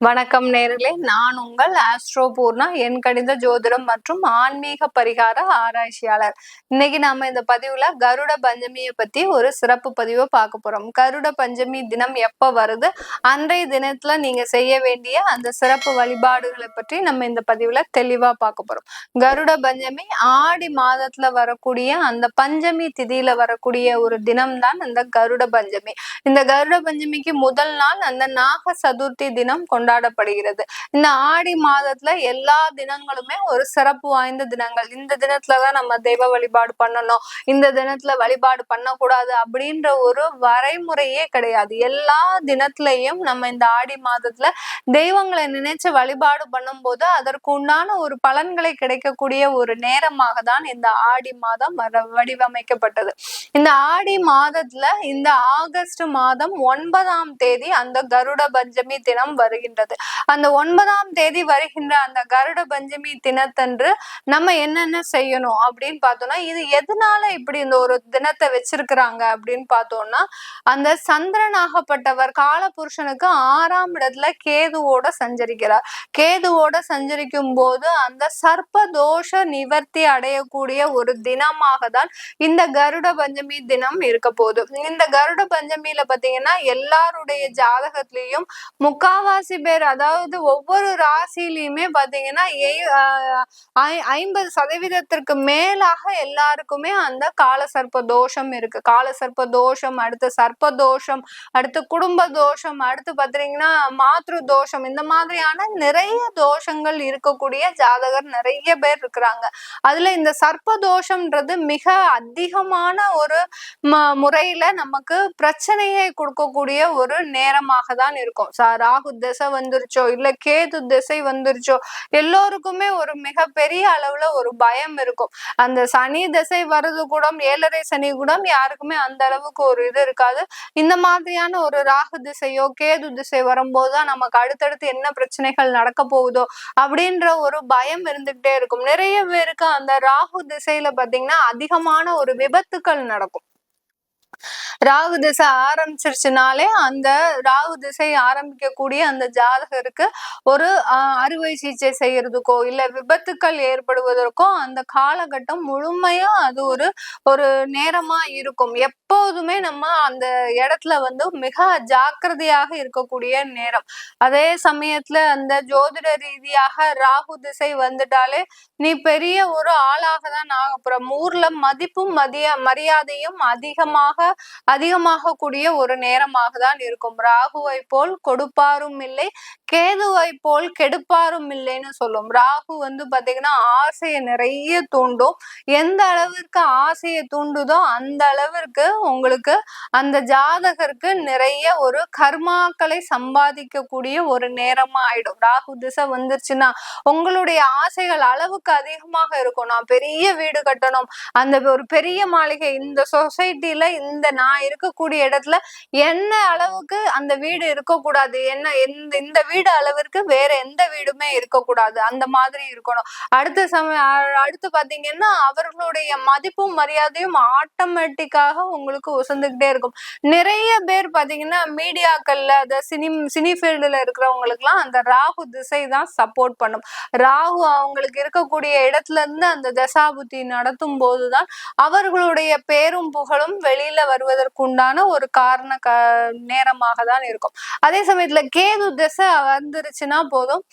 வணக்கம் நேர்களே, நான் உங்கள் ஆஸ்ட்ரோ பூர்ணா, என் கணித ஜோதிடம் மற்றும் ஆன்மீக பரிகார ஆராய்ச்சியாளர். இன்னைக்கு நாம இந்த பதிவுல கருட பஞ்சமியை பத்தி ஒரு சிறப்பு பதிவை பார்க்க போறோம். கருட பஞ்சமி தினம் எப்ப வருது, அன்றைய தினத்துல நீங்க செய்ய வேண்டிய அந்த சிறப்பு வழிபாடுகளை பற்றி நம்ம இந்த பதிவுல தெளிவா பார்க்க போறோம். கருட பஞ்சமி ஆடி மாதத்துல வரக்கூடிய அந்த பஞ்சமி திதியில வரக்கூடிய ஒரு தினம் தான் இந்த கருட பஞ்சமி. இந்த கருட பஞ்சமிக்கு முதல் நாள் அந்த நாக சதுர்த்தி தினம் கொண்டாடப்படுகிறது. இந்த ஆடி மாதத்துல எல்லா தினங்களுமே ஒரு சிறப்பு வாய்ந்த தினங்கள். இந்த தினத்துலதான் நம்ம தெய்வ வழிபாடு பண்ணணும், இந்த தினத்துல வழிபாடு பண்ணக்கூடாது அப்படின்ற ஒரு வரைமுறையே கிடையாது. எல்லா தினத்திலையும் நம்ம இந்த ஆடி மாதத்துல தெய்வங்களை நினைச்சு வழிபாடு பண்ணும் போது அதற்கு உண்டான ஒரு பலன்களை கிடைக்கக்கூடிய ஒரு நேரமாக தான் இந்த ஆடி மாதம் வடிவமைக்கப்பட்டது. இந்த ஆடி மாதத்துல இந்த ஆகஸ்ட் மாதம் 9ஆம் தேதி அந்த கருட பஞ்சமி தினம் வருகின்றது. அந்த 9ஆம் தேதி வருகின்ற அந்த கருட பஞ்சமி தினத்தன்று நம்ம என்னென்ன செய்யணும் அப்படின்னு பார்த்தோம்னா, இது எதனால இப்படி இந்த ஒரு தினத்தை வச்சிருக்கிறாங்க அப்படின்னு பார்த்தோம்னா, அந்த சந்திரனாகப்பட்டவர் காலபுருஷனுக்கு 6ஆம் இடத்துல கேதுவோட சஞ்சரிக்கிறார். கேதுவோட சஞ்சரிக்கும் போது அந்த சர்ப்ப தோஷ நிவர்த்தி அடையக்கூடிய ஒரு தினமாக தான் இந்த கருட பஞ்சமி தினம் இருக்க போகுது. இந்த கருட பஞ்சமியில பாத்தீங்கன்னா எல்லாருடைய ஜாதகத்திலையும் முக்காவாசி பேர், அதாவது ஒவ்வொரு ராசியிலையுமே பாத்தீங்கன்னா 50% மேலாக எல்லாருக்குமே அந்த கால சர்ப்ப தோஷம் இருக்கு. கால சர்ப்ப தோஷம், அடுத்து சர்ப்ப தோஷம், அடுத்து குடும்ப தோஷம், அடுத்து பாத்தீங்கன்னா மாத்ரு தோஷம், இந்த மாதிரியான நிறைய தோஷங்கள் இருக்கக்கூடிய ஜாதகர் நிறைய பேர் இருக்கிறாங்க. அதுல இந்த சர்ப்ப தோஷம்ன்றது மிக அதிகமான ஒரு முறையில நமக்கு பிரச்சனையை கொடுக்கக்கூடிய ஒரு நேரமாக தான் இருக்கும். ராகு திசை வந்துருச்சோ இல்ல கேது திசை வந்துருச்சோ எல்லோருக்குமே ஒரு மிகப்பெரிய அளவுல ஒரு பயம் இருக்கும். அந்த சனி திசை வர்றது கூட, 7.5 சனி கூட யாருக்குமே அந்த அளவுக்கு ஒரு இது இருக்காது. இந்த மாதிரியான ஒரு ராகு திசையோ கேது திசை வரும்போதுதான் நமக்கு அடுத்தடுத்து என்ன பிரச்சனைகள் நடக்க போகுதோ அப்படின்ற ஒரு பயம் இருந்துகிட்டே இருக்கும். நிறைய பேருக்கு அந்த ராகு திசையில பாத்தீங்கன்னா அதிகமான ஒரு விபத்துக்கள் நடக்கும். ராகு திசை ஆரம்பிச்சிருச்சுனாலே அந்த ராகு திசை ஆரம்பிக்கக்கூடிய அந்த ஜாதகருக்கு ஒரு அறுவை சிகிச்சை செய்யறதுக்கோ இல்ல விபத்துக்கள் ஏற்படுவதற்கோ அந்த காலகட்டம் முழுமையா அது ஒரு நேரமா இருக்கும். எப்போதுமே நம்ம அந்த இடத்துல மிக ஜாக்கிரதையாக இருக்கக்கூடிய நேரம். அதே சமயத்துல அந்த ஜோதிட ரீதியாக ராகு திசை வந்துட்டாலே நீ பெரிய ஒரு ஆளாக தான் ஆகப்புற, ஊர்ல மதிப்பும் மரியாதையும் அதிகமாக கூடிய ஒரு நேரமாக தான் இருக்கும். ராகுவை போல் கொடுப்பாரும் இல்லை, கேதுவை போல் கெடுப்பாரும் இல்லைன்னு சொல்லும். ராகு பாத்தீங்கன்னா ஆசையை நிறைய தூண்டும். எந்த அளவிற்கு ஆசையை தூண்டுதோ அந்த அளவிற்கு உங்களுக்கு அந்த ஜாதகருக்கு நிறைய ஒரு கர்மாக்களை சம்பாதிக்கக்கூடிய ஒரு நேரமா ஆயிடும். ராகு திசை வந்துருச்சுன்னா உங்களுடைய ஆசைகள் அளவுக்கு அதிகமாக இருக்கும். நான் பெரிய வீடு கட்டணும், அந்த ஒரு பெரிய மாளிகை, இந்த சொசைட்டில இந்த நான் இருக்கக்கூடிய இடத்துல என்ன அளவுக்கு அந்த வீடு இருக்கக்கூடாது, இந்த வீடு அளவிற்கு வேற எந்த வீடுமே இருக்கக்கூடாது, அந்த மாதிரி இருக்கணும். அடுத்து பாத்தீங்கன்னா அவர்களுடைய மதிப்பும் மரியாதையும் ஆட்டோமேட்டிக்காக உங்களுக்கு உசந்துகிட்டே இருக்கும். நிறைய பேர் பாத்தீங்கன்னா மீடியாக்கள்ல சினி ஃபீல்டுல இருக்கிறவங்களுக்கு எல்லாம் அந்த ராகு திசை தான் சப்போர்ட் பண்ணும். ராகு அவங்களுக்கு இருக்கக்கூடிய இடத்துல இருந்து அந்த தசாபுத்தி நடத்தும் போதுதான் அவர்களுடைய பேரும் புகழும் வெளியில வருவதற்குண்டான ஒரு நேரமாக தான் இருக்கும். அதே சமயத்துல கேது திசை வந்துருச்சுன்னா போதும்,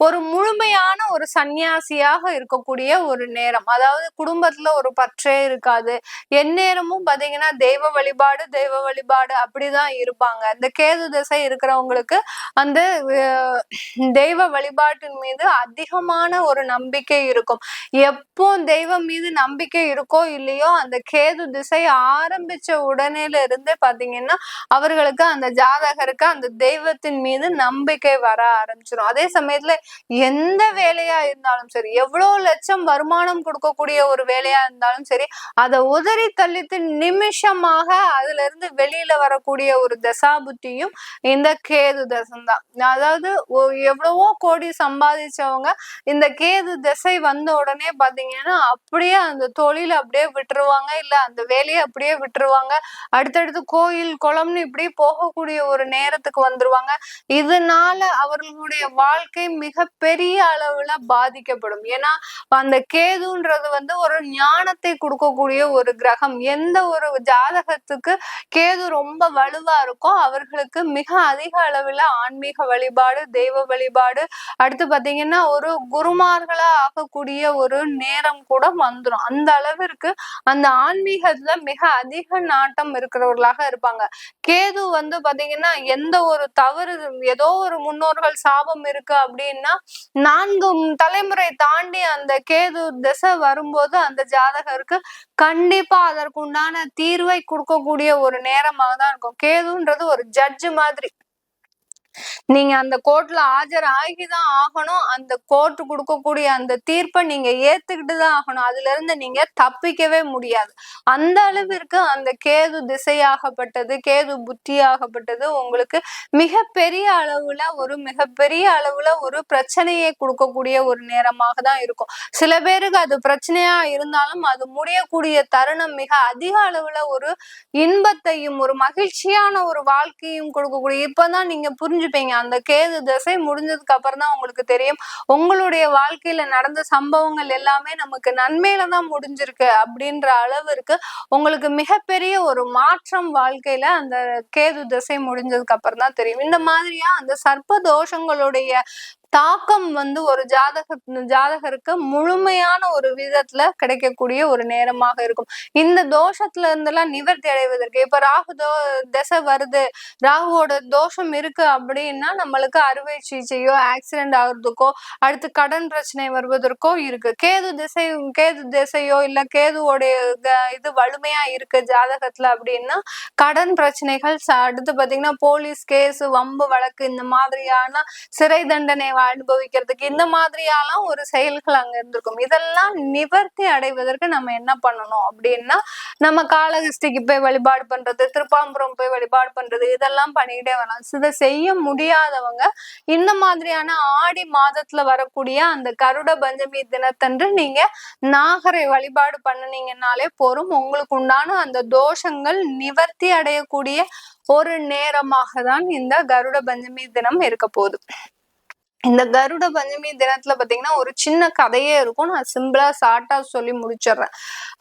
ஒரு முழுமையான ஒரு சன்னியாசியாக இருக்கக்கூடிய ஒரு நேரம். அதாவது குடும்பத்துல ஒரு பற்றே இருக்காது, எந்நேரமும் பாத்தீங்கன்னா தெய்வ வழிபாடு அப்படிதான் இருப்பாங்க. இந்த கேது திசை இருக்கிறவங்களுக்கு அந்த தெய்வ வழிபாட்டின் மீது அதிகமான ஒரு நம்பிக்கை இருக்கும். எப்போ தெய்வம் மீது நம்பிக்கை இருக்கோ இல்லையோ, அந்த கேது திசை ஆரம்பிச்ச உடனேல இருந்து பாத்தீங்கன்னா அவர்களுக்கு அந்த ஜாதகருக்கு அந்த தெய்வத்தின் மீது நம்பிக்கை வர ஆரம்பிச்சிடும். அதே சமயத்துல எந்த வேலையா இருந்தாலும் சரி, எவ்வளவு லட்சம் வருமானம் கொடுக்கக்கூடிய ஒரு வேலையா இருந்தாலும் சரி, அதை உதறி தள்ளிட்டு நிமிஷமாக அதுல இருந்து வெளியில வரக்கூடிய ஒரு தசாபுத்தியும் இந்த கேது தசைதான். அதாவது எவ்வளவோ கோடி சம்பாதிச்சவங்க இந்த கேது திசை வந்த உடனே பாத்தீங்கன்னா அப்படியே அந்த தொழில அப்படியே விட்டுருவாங்க, இல்ல அந்த வேலையை அப்படியே விட்டுருவாங்க. அடுத்தடுத்து கோயில் குளம்னு இப்படி போகக்கூடிய ஒரு நேரத்துக்கு வந்துருவாங்க. இதனால அவர்களுடைய வாழ்க்கை மிக பெரிய அளவுல பாதிக்கப்படும். ஏன்னா அந்த கேதுன்றது ஒரு ஞானத்தை கொடுக்கக்கூடிய ஒரு கிரகம். எந்த ஒரு ஜாதகத்துக்கு கேது ரொம்ப வலுவா இருக்கோ அவர்களுக்கு மிக அதிக அளவுல ஆன்மீக வழிபாடு, தெய்வ வழிபாடு, அடுத்து பாத்தீங்கன்னா ஒரு குருமார்களா ஆகக்கூடிய ஒரு நேரம் கூட வந்துடும். அந்த அளவிற்கு அந்த ஆன்மீகத்துல மிக அதிக நாட்டம் இருக்கிறவர்களாக இருப்பாங்க. கேது பாத்தீங்கன்னா எந்த ஒரு தவறு, ஏதோ ஒரு முன்னோர்கள் சாபம் இருக்கு அப்படின்னா 4 தலைமுறை தாண்டி அந்த கேது திசை வரும்போது அந்த ஜாதகருக்கு கண்டிப்பா அதற்குண்டான தீர்வை கொடுக்கக்கூடிய ஒரு நேரமாக தான் இருக்கும். கேதுன்றது ஒரு ஜட்ஜு மாதிரி. நீங்க அந்த கோர்ட்ல ஆஜர் ஆகிதான் ஆகணும். அந்த கோர்ட் கொடுக்கக்கூடிய அந்த தீர்ப்பை நீங்க ஏத்துக்கிட்டுதான் ஆகணும். அதுல இருந்து நீங்க தப்பிக்கவே முடியாது. அந்த அளவிற்கு அந்த கேது திசையாகப்பட்டது, கேது புத்தியாகப்பட்டது உங்களுக்கு மிகப்பெரிய அளவுல ஒரு பிரச்சனையை கொடுக்கக்கூடிய ஒரு நேரமாக தான் இருக்கும். சில பேருக்கு அது பிரச்சனையா இருந்தாலும் அது முடியக்கூடிய தருணம் மிக அதிக அளவுல ஒரு இன்பத்தையும் ஒரு மகிழ்ச்சியான ஒரு வாழ்க்கையும் கொடுக்கக்கூடிய, இப்பதான் நீங்க புரிஞ்சுப்பீங்க. அந்த கேது திசை முடிஞ்சதுக்கு அப்புறம் தான் உங்களுக்கு தெரியும் உங்களுடைய வாழ்க்கையில நடந்த சம்பவங்கள் எல்லாமே நமக்கு நன்மையில தான் முடிஞ்சிருக்கு அப்படின்ற அளவிற்கு உங்களுக்கு மிகப்பெரிய ஒரு மாற்றம் வாழ்க்கையில அந்த கேது திசை முடிஞ்சதுக்கு அப்புறம் தான் தெரியும். இந்த மாதிரியா அந்த சர்ப்ப தோஷங்களுடைய தாக்கம் ஒரு ஜாதகருக்கு முழுமையான ஒரு விதத்துல கிடைக்கக்கூடிய ஒரு நேரமாக இருக்கும். இந்த தோஷத்துல இருந்தெல்லாம் நிவர்த்தி அடைவதற்கு, இப்ப ராகு திசை வருது, ராகுவோட தோஷம் இருக்கு அப்படின்னா நம்மளுக்கு அறுவை சிகிச்சையோ, ஆக்சிடென்ட் ஆகுறதுக்கோ, அடுத்து கடன் பிரச்சனை வருவதற்கோ இருக்கு. கேது திசையோ இல்ல கேதுவோடைய இது வலிமையா இருக்கு ஜாதகத்துல அப்படின்னா கடன் பிரச்சனைகள், அடுத்து பாத்தீங்கன்னா போலீஸ் கேஸ், வம்பு வழக்கு, இந்த மாதிரியான சிறை தண்டனை அனுபவிக்கிறதுக்கு இந்த மாதிரியாலாம் ஒரு செயல்கள் அங்க இருந்திருக்கும். இதெல்லாம் நிவர்த்தி அடைவதற்கு நம்ம என்ன பண்ணணும் அப்படின்னா, நம்ம காளஹஸ்திக்கு போய் வழிபாடு பண்றது, திருப்பாம்புரம் போய் வழிபாடு பண்றது, இதெல்லாம் பண்ணிக்கிட்டே வரலாம். இதை செய்ய முடியாதவங்க இந்த மாதிரியான ஆடி மாதத்துல வரக்கூடிய அந்த கருட பஞ்சமி தினத்தன்று நீங்க நாகரை வழிபாடு பண்ணினீங்கன்னாலே போரும். உங்களுக்கு உண்டான அந்த தோஷங்கள் நிவர்த்தி அடையக்கூடிய ஒரு நேரமாக தான் இந்த கருட பஞ்சமி தினம் இருக்க போகுது. இந்த கருட பஞ்சமி தினத்துல பாத்தீங்கன்னா ஒரு சின்ன கதையே இருக்கும். நான் சிம்பிளா ஷார்ட்டா சொல்லி முடிச்சிடுறேன்.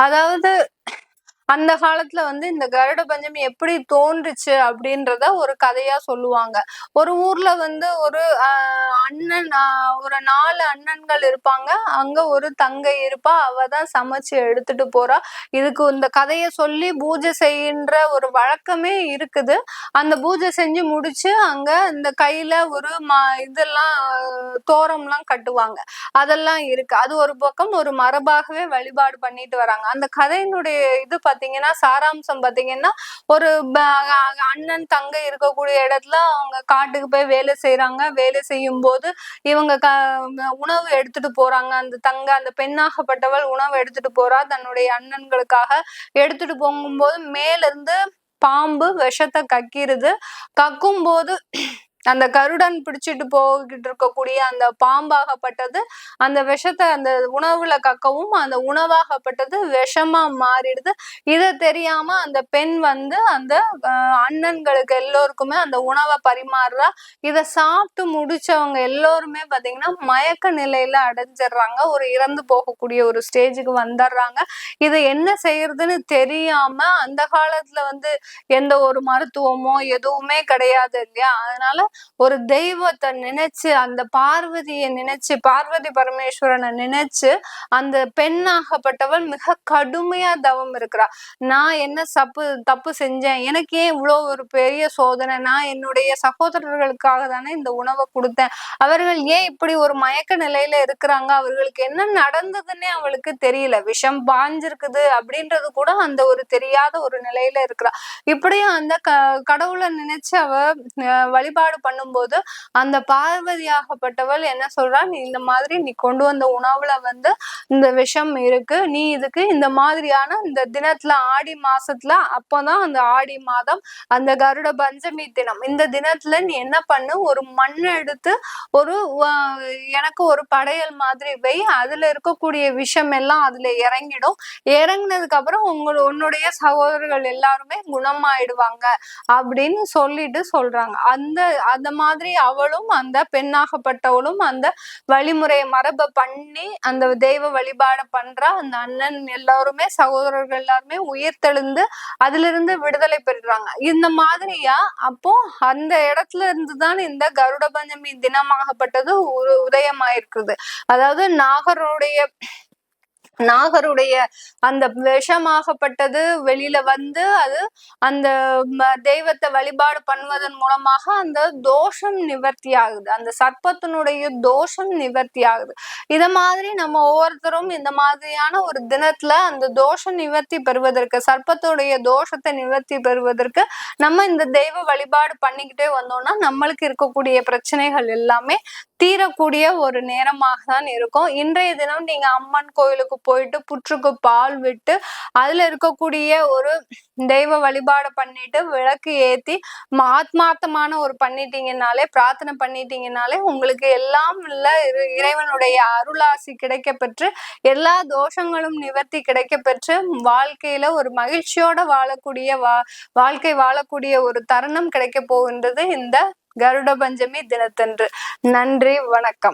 அதாவது அந்த காலத்துல இந்த கருட பஞ்சமி எப்படி தோன்றுச்சு அப்படின்றத ஒரு கதையா சொல்லுவாங்க. ஒரு ஊர்ல ஒரு அண்ணன், ஒரு 4 அண்ணன்கள் இருப்பாங்க. அங்க ஒரு தங்கை இருப்பா. அவதான் சமைச்சு எடுத்துட்டு போறா. இதுக்கு இந்த கதைய சொல்லி பூஜை செய்கின்ற ஒரு வழக்கமே இருக்குது. அந்த பூஜை செஞ்சு முடிச்சு அங்க இந்த கையில ஒரு இதெல்லாம் தோரம்லாம் கட்டுவாங்க. அதெல்லாம் இருக்கு. அது ஒரு பக்கம் ஒரு மரபாகவே வழிபாடு பண்ணிட்டு வராங்க. அந்த கதையினுடைய இது பாத்தீங்கன்னா சாராம்சம் பாத்தீங்கன்னா, ஒரு அண்ணன் தங்கை இருக்கக்கூடிய இடத்துல அவங்க காட்டுக்கு போய் வேலை செய்யறாங்க. வேலை செய்யும் போது இவங்க உணவு எடுத்துட்டு போறாங்க. அந்த பெண்ணாகப்பட்டவள் உணவு எடுத்துட்டு போறா. தன்னுடைய அண்ணன்களுக்காக எடுத்துட்டு போகும்போது மேல இருந்து பாம்பு விஷத்தை கக்கிருது. கக்கும் போது அந்த கருடன் பிடிச்சிட்டு போகிட்டு இருக்கக்கூடிய அந்த பாம்பாகப்பட்டது அந்த விஷத்தை அந்த உணவுல கக்கவும் அந்த உணவாகப்பட்டது விஷமா மாறிடுது. இதை தெரியாம அந்த பெண் அந்த அண்ணன்களுக்கு எல்லோருக்குமே அந்த உணவை பரிமாறுறா. இதை சாப்பிட்டு முடிச்சவங்க எல்லோருமே பாத்தீங்கன்னா மயக்க நிலையில அடைஞ்சிடுறாங்க. ஒரு இறந்து போகக்கூடிய ஒரு ஸ்டேஜுக்கு வந்துடுறாங்க. இது என்ன செய்யறதுன்னு தெரியாம, அந்த காலத்துல எந்த ஒரு மருத்துவமோ எதுவுமே கிடையாது இல்லையா. அதனால ஒரு தெய்வத்தை நினைச்சு, அந்த பார்வதியை நினைச்சு, பார்வதி பரமேஸ்வரனை நினைச்சு அந்த பெண்ணாகப்பட்டவள் மிக கடுமையா தவம் இருக்கிறா. நான் என்ன தப்பு செஞ்சேன், எனக்கு ஏன் இவ்வளவு ஒரு பெரிய சோதனை, நான் என்னுடைய சகோதரர்களுக்காக தானே இந்த உணவை கொடுத்தேன், அவர்கள் ஏன் இப்படி ஒரு மயக்க நிலையில இருக்கிறாங்க, அவர்களுக்கு என்ன நடந்ததுன்னே அவளுக்கு தெரியல, விஷம் பாஞ்சிருக்குது அப்படின்றது கூட அந்த ஒரு தெரியாத ஒரு நிலையில இருக்கிறா. இப்படியும் அந்த கடவுளை நினைச்சு அவ வழிபாடு பண்ணும்போது அந்த பார்வதியாகப்பட்டவள் என்ன சொல்றா, நீ இந்த மாதிரி நீ கொண்டு வந்த உணவுல இந்த விஷம் இருக்கு, நீ இதுக்கு இந்த மாதிரியான இந்த தினத்துல ஆடி மாசத்துல அப்போதான் அந்த ஆடி மாதம் அந்த கருட பஞ்சமி தினம் இந்த தினத்துல நீ என்ன பண்ணு, ஒரு மண் எடுத்து ஒரு எனக்கு ஒரு படையல் மாதிரி வை, அதுல இருக்கக்கூடிய விஷம் எல்லாம் அதுல இறங்கிடும், இறங்கினதுக்கு அப்புறம் உன்னுடைய சகோதரர்கள் எல்லாருமே குணமாயிடுவாங்க அப்படின்னு சொல்றாங்க. அந்த மாதிரி அவளும் அந்த பெண்ணாகப்பட்டவளும் அந்த வழிமுறையை மரபை பண்ணி அந்த தெய்வ வழிபாடு பண்றா. அந்த அண்ணன் எல்லாருமே சகோதரர்கள் எல்லாருமே உயிர் தெழுந்து அதுல இருந்து விடுதலை பெறுறாங்க. இந்த மாதிரியா அப்போ அந்த இடத்துல இருந்துதான் இந்த கருட பஞ்சமி தினமாகப்பட்டது உதயமாயிருக்குது. அதாவது நாகருடைய அந்த விஷமாகப்பட்டது வெளியில அது அந்த தெய்வத்தை வழிபாடு பண்ணுவதன் மூலமாக அந்த தோஷம் நிவர்த்தி ஆகுது, அந்த சர்ப்பத்தினுடைய தோஷம் நிவர்த்தி ஆகுது. இத மாதிரி நம்ம ஒவ்வொருத்தரும் இந்த மாதிரியான ஒரு தினத்துல அந்த தோஷம் நிவர்த்தி பெறுவதற்கு, சர்ப்பத்துடைய தோஷத்தை நிவர்த்தி பெறுவதற்கு நம்ம இந்த தெய்வ வழிபாடு பண்ணிக்கிட்டே வந்தோம்னா நம்மளுக்கு இருக்கக்கூடிய பிரச்சனைகள் எல்லாமே தீரக்கூடிய ஒரு நேரமாக தான் இருக்கும். இன்றைய தினம் நீங்க அம்மன் கோயிலுக்கு போயிட்டு புற்றுக்கு பால் விட்டு அதுல இருக்கக்கூடிய ஒரு தெய்வ வழிபாடு பண்ணிட்டு விளக்கு ஏத்தி ஆத்மார்த்தமான ஒரு பண்ணிட்டீங்கன்னாலே, பிரார்த்தனை பண்ணிட்டீங்கன்னாலே உங்களுக்கு எல்லாம் இல்ல இறைவனுடைய அருளாசி கிடைக்க பெற்று எல்லா தோஷங்களும் நிவர்த்தி கிடைக்க பெற்று வாழ்க்கையில ஒரு மகிழ்ச்சியோட வாழ்க்கை வாழக்கூடிய ஒரு தருணம் கிடைக்க போகின்றது இந்த கருட பஞ்சமி தினத்தன்று. நன்றி, வணக்கம்.